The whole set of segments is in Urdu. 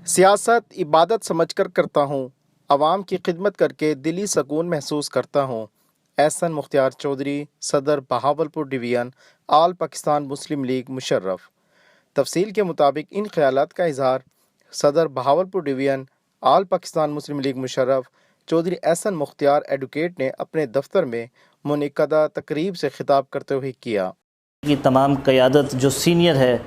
سیاست عبادت سمجھ کر کرتا ہوں، عوام کی خدمت کر کے دلی سکون محسوس کرتا ہوں۔ احسن مختار چودھری، صدر بہاولپور ڈویژن، آل پاکستان مسلم لیگ مشرف۔ تفصیل کے مطابق ان خیالات کا اظہار صدر بہاولپور ڈویژن، آل پاکستان مسلم لیگ مشرف چودھری احسن مختار ایڈوکیٹ نے اپنے دفتر میں منعقدہ تقریب سے خطاب کرتے ہوئے کیا۔ کی تمام قیادت جو سینئر ہے،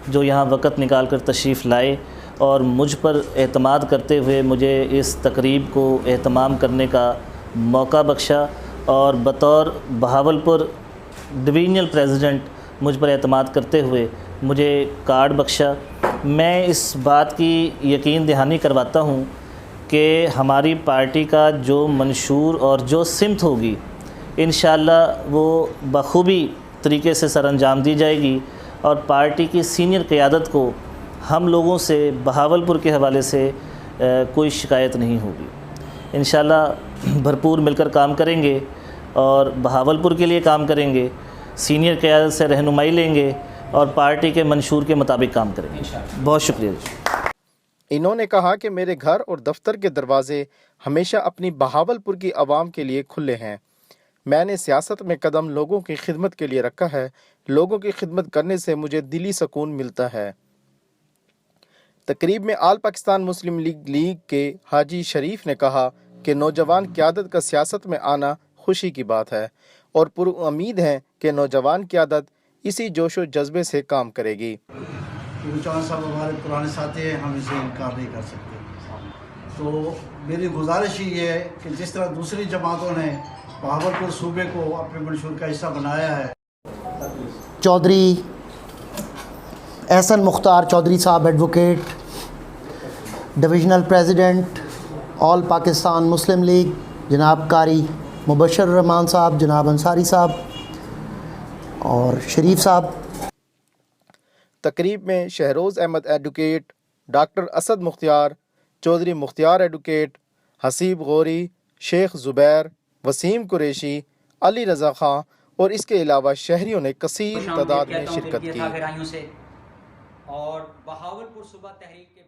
جو یہاں وقت نکال کر تشریف لائے اور مجھ پر اعتماد کرتے ہوئے مجھے اس تقریب کو اہتمام کرنے کا موقع بخشا، اور بطور بہاولپور ڈویژنل پریزیڈنٹ مجھ پر اعتماد کرتے ہوئے مجھے کارڈ بخشا۔ میں اس بات کی یقین دہانی کرواتا ہوں کہ ہماری پارٹی کا جو منشور اور جو سمت ہوگی انشاءاللہ وہ بخوبی طریقے سے سر انجام دی جائے گی، اور پارٹی کی سینئر قیادت کو ہم لوگوں سے بہاولپور کے حوالے سے کوئی شکایت نہیں ہوگی۔ انشاءاللہ بھرپور مل کر کام کریں گے اور بہاولپور کے لیے کام کریں گے، سینئر قیادت سے رہنمائی لیں گے اور پارٹی کے منشور کے مطابق کام کریں گے۔ بہت شکریہ۔ انہوں نے کہا کہ میرے گھر اور دفتر کے دروازے ہمیشہ اپنی بہاولپور کی عوام کے لیے کھلے ہیں۔ میں نے سیاست میں قدم لوگوں کی خدمت کے لیے رکھا ہے، لوگوں کی خدمت کرنے سے مجھے دلی سکون ملتا ہے۔ تقریب میں آل پاکستان مسلم لیگ کے حاجی شریف نے کہا کہ نوجوان قیادت کا سیاست میں آنا خوشی کی بات ہے، اور پر امید ہیں کہ نوجوان قیادت اسی جوش و جذبے سے کام کرے گی۔ چوہان صاحب ہمارے پرانے ساتھی ہیں، ہم اسے انکار نہیں کر سکتے۔ تو میری گزارش یہ ہے کہ جس طرح دوسری جماعتوں نے بہاولپور صوبے کو اپنے منشور کا حصہ بنایا ہے، چودھری احسن مختار چودھری صاحب ایڈوکیٹ، ڈویژنل پریزیڈنٹ آل پاکستان مسلم لیگ، جناب قاری مبشر الرحمان صاحب، جناب انصاری صاحب اور شریف صاحب۔ تقریب میں شہروز احمد ایڈوکیٹ، ڈاکٹر اسد مختار، چودھری مختار ایڈوکیٹ، حسیب غوری، شیخ زبیر، وسیم قریشی، علی رضا خان اور اس کے علاوہ شہریوں نے کثیر تعداد میں شرکت کی۔ اور بہاولپور صوبہ تحریک کے